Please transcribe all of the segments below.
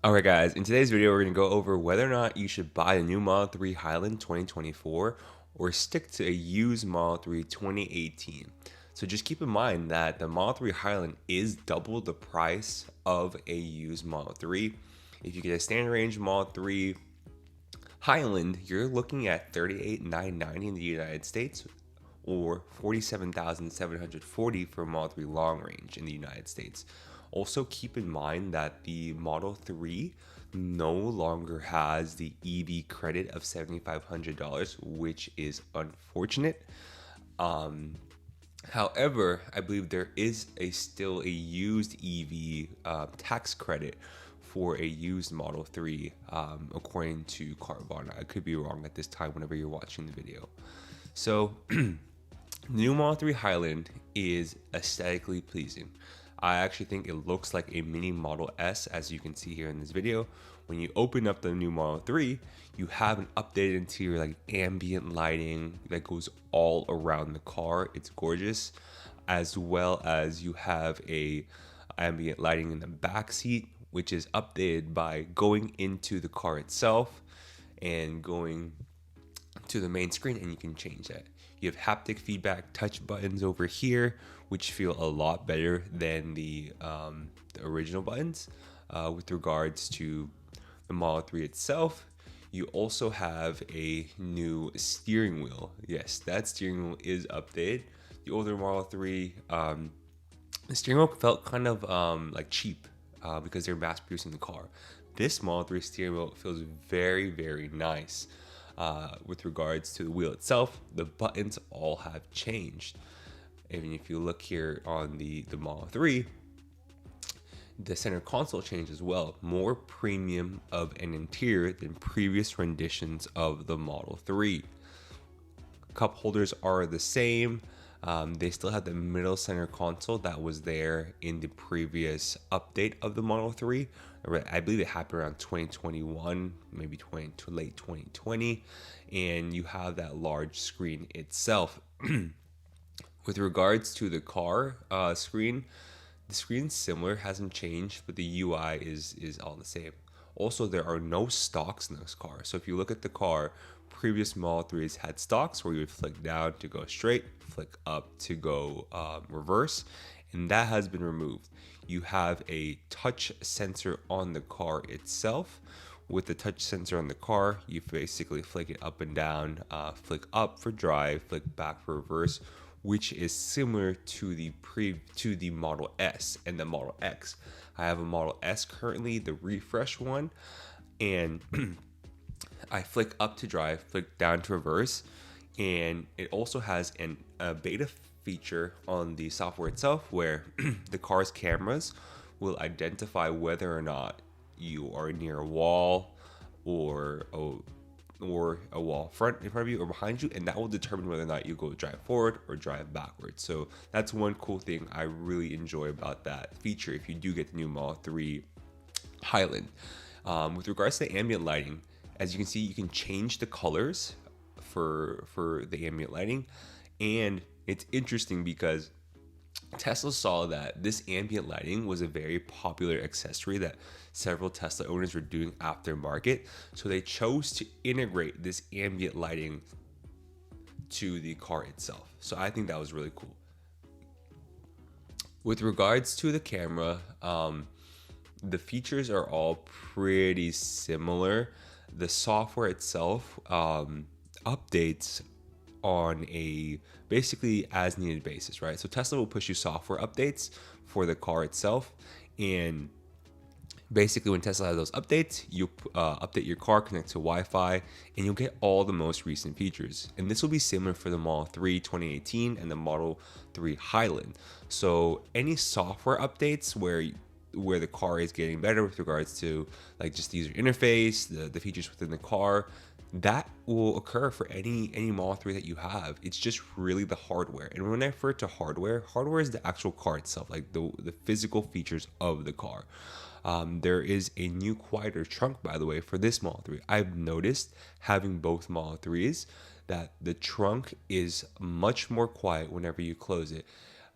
Alright guys, in today's video we're going to go over whether or not you should buy the new Model 3 Highland 2024 or stick to a used Model 3 2018. So just keep in mind that the Model 3 Highland is double the price of a used Model 3. If you get a standard range Model 3 Highland, you're looking at $38,990 in the United States or $47,740 for Model 3 long range in the United States. Also, keep in mind that the Model 3 no longer has the EV credit of $7,500, which is unfortunate. However, I believe there is still a used EV tax credit for a used Model 3, according to Carvana. I could be wrong at this time whenever you're watching the video. So, the new Model 3 Highland is aesthetically pleasing. I actually think it looks like a mini Model S, as you can see here in this video. When you open up the new Model 3, you have an updated interior, like ambient lighting that goes all around the car. It's gorgeous, as well as you have a ambient lighting in the back seat, which is updated by going into the car itself and going to the main screen, and you can change that. You have haptic feedback touch buttons over here, which feel a lot better than the original buttons. With regards to the Model 3 itself, you also have a new steering wheel. Yes, that steering wheel is updated. The older Model 3, the steering wheel felt kind of like cheap because they're mass producing the car. This Model 3 steering wheel feels very, very nice. With regards to the wheel itself, the buttons all have changed. And if you look here on the Model 3, the center console changed as well. More premium of an interior than previous renditions of the Model 3. Cup holders are the same. They still have the middle center console that was there in the previous update of the Model 3. I believe it happened around 2021, maybe late 2020. And you have that large screen itself. With regards to the car screen, the screen's similar, hasn't changed, but the UI is all the same. Also, there are no stocks in this car. So if you look at the car, previous Model 3s had stocks where you would flick down to go straight, flick up to go reverse, and that has been removed. You have a touch sensor on the car itself. With the touch sensor on the car, you basically flick it up and down, flick up for drive, flick back for reverse, which is similar to the Model S and the Model X. I have a Model S currently, the refresh one, and I flick up to drive, flick down to reverse, and it also has a beta feature on the software itself where the car's cameras will identify whether or not you are near a wall or a wall in front of you or behind you, and that will determine whether or not you go drive forward or drive backwards. So that's one cool thing I really enjoy about that feature if you do get the new Model 3 Highland. With regards to the ambient lighting, as you can see, you can change the colors for the ambient lighting, and it's interesting because Tesla saw that this ambient lighting was a very popular accessory that several Tesla owners were doing aftermarket. So they chose to integrate this ambient lighting to the car itself. So I think that was really cool. With regards to the camera, the features are all pretty similar. The software itself updates on a basically as needed basis, right? So Tesla will push you software updates for the car itself, and basically when Tesla has those updates, you update your car, connect to Wi-Fi, and you'll get all the most recent features. And this will be similar for the Model 3 2018 and the Model 3 Highland. So any software updates where the car is getting better with regards to like just the user interface, the features within the car, that will occur for any Model 3 that you have. It's just really the hardware. And when I refer to hardware is the actual car itself, like the physical features of the car. There is a new quieter trunk, by the way, for this Model 3. I've noticed having both Model 3s that the trunk is much more quiet whenever you close it.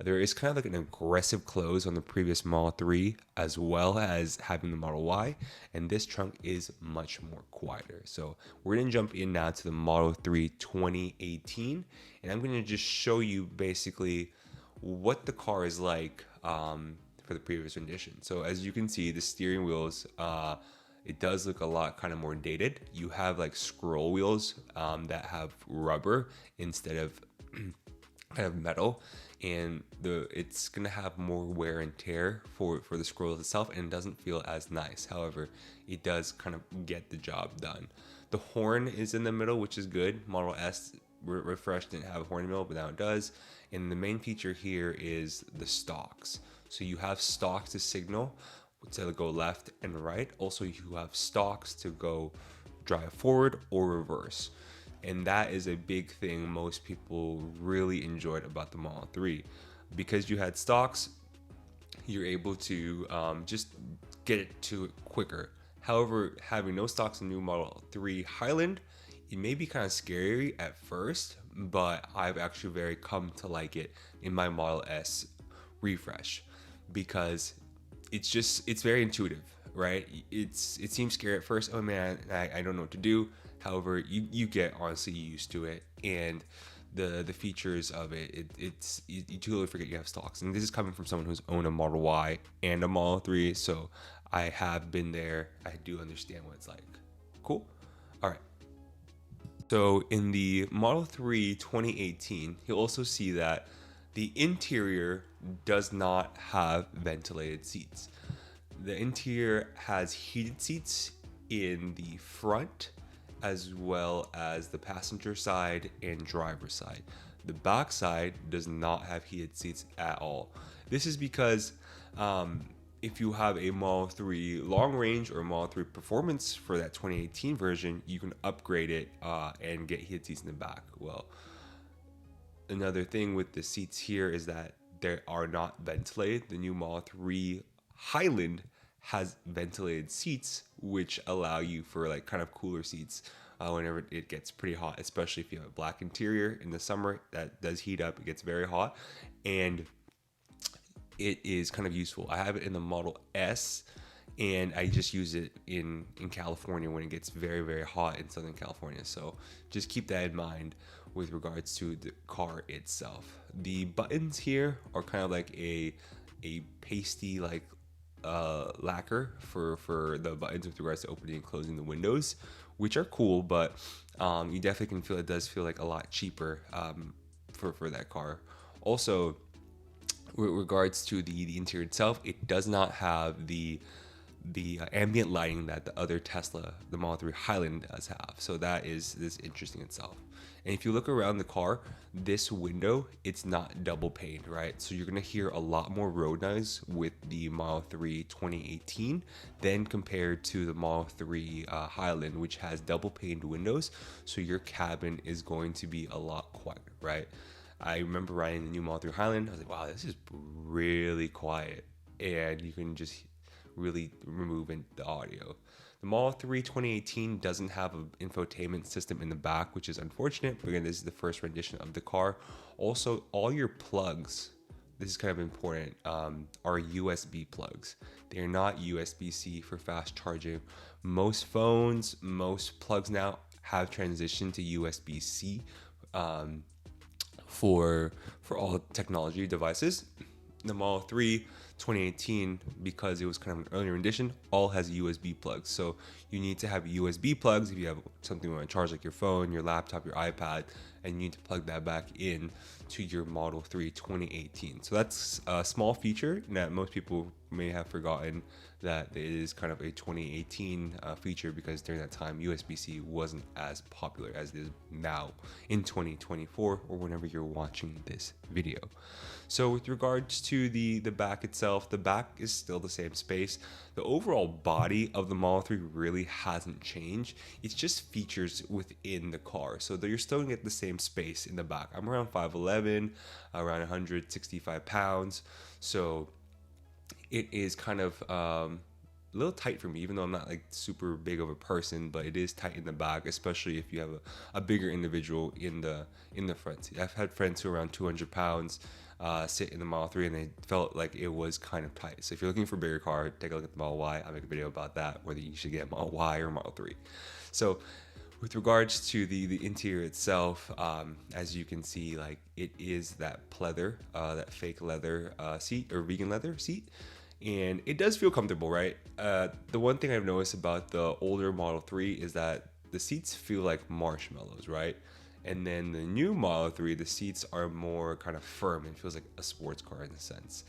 There is kind of like an aggressive close on the previous Model 3 as well as having the Model Y, and this trunk is much more quieter. So we're going to jump in now to the Model 3 2018, and I'm going to just show you basically what the car is like for the previous rendition. So as you can see, the steering wheels, it does look a lot kind of more dated. You have like scroll wheels that have rubber instead of kind of metal, and it's gonna have more wear and tear for the scrolls itself, and it doesn't feel as nice. However, it does kind of get the job done. The horn is in the middle, which is good. Model S refreshed didn't have a horn in the middle, but now it does. And the main feature here is the stalks. So you have stalks to signal to go left and right. Also, you have stalks to go drive forward or reverse. And that is a big thing most people really enjoyed about the Model 3. Because you had stalks, you're able to just get it to it quicker. However, having no stocks in new Model 3 Highland, it may be kind of scary at first, but I've actually very come to like it in my Model S refresh, because it's very intuitive, right? It seems scary at first. Oh man, I don't know what to do. However, you get honestly used to it, and the features of it's you totally forget you have stocks. And this is coming from someone who's owned a Model Y and a Model 3, so I have been there. I do understand what it's like. Cool. All right. So in the Model 3 2018, you'll also see that the interior does not have ventilated seats. The interior has heated seats in the front as well as the passenger side and driver side. The back side does not have heated seats at all. This is because if you have a Model 3 long range or Model 3 performance for that 2018 version, you can upgrade it and get heated seats in the back. Well, another thing with the seats here is that they are not ventilated. The new Model 3 Highland has ventilated seats, which allow you for like kind of cooler seats whenever it gets pretty hot, especially if you have a black interior in the summer. That does heat up, it gets very hot, and it is kind of useful. I have it in the Model S, and I just use it in California when it gets very, very hot in Southern California. So just keep that in mind with regards to the car itself. The buttons here are kind of like a pasty like lacquer for the buttons with regards to opening and closing the windows, which are cool, but you definitely can feel it does feel like a lot cheaper for that car. Also, with regards to the interior itself, it does not have the ambient lighting that the other Tesla, the Model 3 Highland, does have. So that is interesting itself. And if you look around the car, this window, it's not double paned, right? So you're gonna hear a lot more road noise with the Model 3 2018 than compared to the Model 3 Highland, which has double paned windows. So your cabin is going to be a lot quieter, right? I remember riding the new Model 3 Highland. I was like, wow, this is really quiet. And you can just really remove the audio. The Model 3 2018 doesn't have an infotainment system in the back, which is unfortunate. But again, this is the first rendition of the car. Also, all your plugs, this is kind of important, are USB plugs. They are not USB-C for fast charging. Most phones, most plugs now have transitioned to USB-C for all technology devices. The Model 3 2018, because it was kind of an earlier edition, all has USB plugs. So you need to have USB plugs if you have something you want to charge, like your phone, your laptop, your iPad, and you need to plug that back in to your Model 3 2018. So that's a small feature that most people may have forgotten, that it is kind of a 2018 feature, because during that time USB-C wasn't as popular as it is now in 2024 or whenever you're watching this video. So with regards to the back itself, the back is still the same space. The overall body of the Model 3 really hasn't changed. It's just features within the car. So you're still gonna get the same space in the back. I'm around 5'11", around 165 pounds. So it is kind of a little tight for me, even though I'm not like super big of a person, but it is tight in the back, especially if you have a bigger individual in the front seat. I've had friends who are around 200 pounds sit in the Model 3 and they felt like it was kind of tight. So if you're looking for a bigger car, take a look at the Model Y. I'll make a video about that, whether you should get a Model Y or Model 3. So with regards to the interior itself, as you can see, like it is that pleather, that fake leather seat or vegan leather seat, and it does feel comfortable, right? The one thing I've noticed about the older Model 3 is that the seats feel like marshmallows, right? And then the new Model 3, the seats are more kind of firm and feels like a sports car in a sense.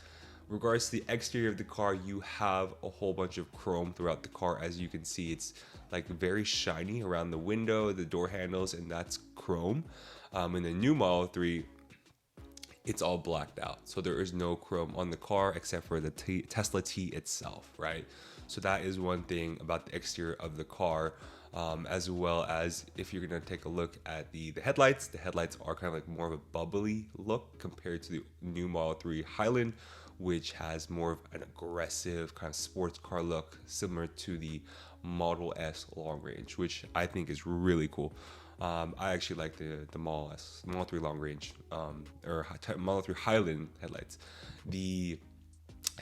Regards to the exterior of the car, you have a whole bunch of chrome throughout the car. As you can see, it's like very shiny around the window, the door handles, and that's chrome. In the new Model 3, it's all blacked out. So there is no chrome on the car except for the Tesla T itself, right? So that is one thing about the exterior of the car. As well as if you're gonna take a look at the headlights are kind of like more of a bubbly look compared to the new Model 3 Highland, which has more of an aggressive kind of sports car look, similar to the Model S long range, which I think is really cool. I actually like the Model 3 long range, or Model 3 Highland headlights. The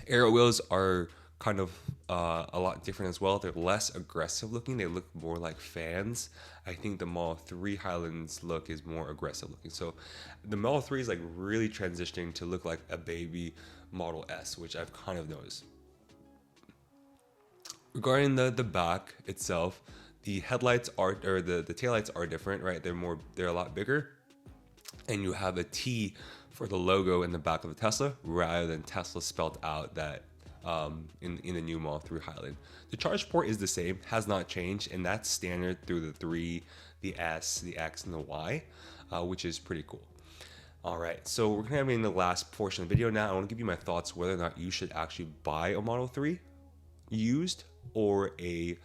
aero wheels are kind of a lot different as well. They're less aggressive looking. They look more like fans. I think the Model 3 Highland's look is more aggressive looking. So the Model 3 is like really transitioning to look like a baby Model S, which I've kind of noticed. Regarding the back itself, the headlights are, or the taillights are different, right? They're a lot bigger. And you have a T for the logo in the back of the Tesla rather than Tesla spelled out that in the new Model 3 Highland. The charge port is the same, has not changed, and that's standard through the 3, the S, the X, and the Y, which is pretty cool. All right, so we're gonna be in the last portion of the video now. I want to give you my thoughts whether or not you should actually buy a Model 3 used or a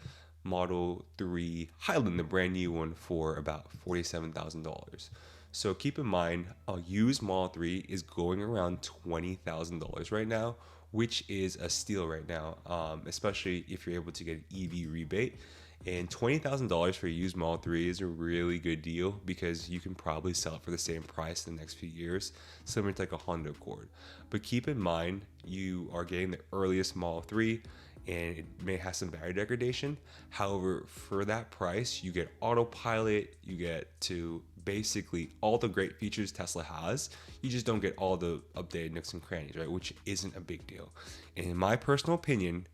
Model 3 Highland, the brand new one, for about $47,000. So keep in mind, a used Model 3 is going around $20,000 right now, which is a steal right now, especially if you're able to get an EV rebate. And $20,000 for a used Model 3 is a really good deal because you can probably sell it for the same price in the next few years, similar to like a Honda Accord. But keep in mind, you are getting the earliest Model 3 and it may have some battery degradation. However, for that price, you get autopilot, you get to basically all the great features Tesla has. You just don't get all the updated nooks and crannies, right? Which isn't a big deal. And in my personal opinion,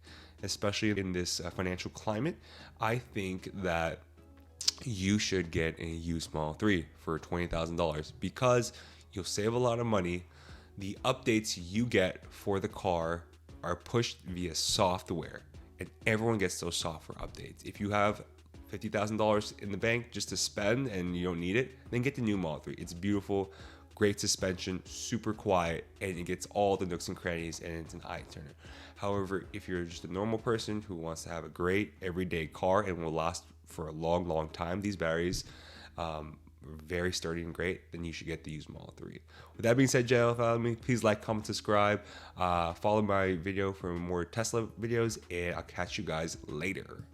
especially in this financial climate, I think that you should get a used Model 3 for $20,000 because you'll save a lot of money. The updates you get for the car are pushed via software, and everyone gets those software updates. If you have $50,000 in the bank just to spend and you don't need it, then get the new Model 3. It's beautiful, great suspension, super quiet, and it gets all the nooks and crannies, and it's an eye turner. However, if you're just a normal person who wants to have a great everyday car and will last for a long, long time, these batteries very sturdy and great, then you should get the used Model 3. With that being said, follow me. Please like, comment, subscribe. Follow my video for more Tesla videos, and I'll catch you guys later.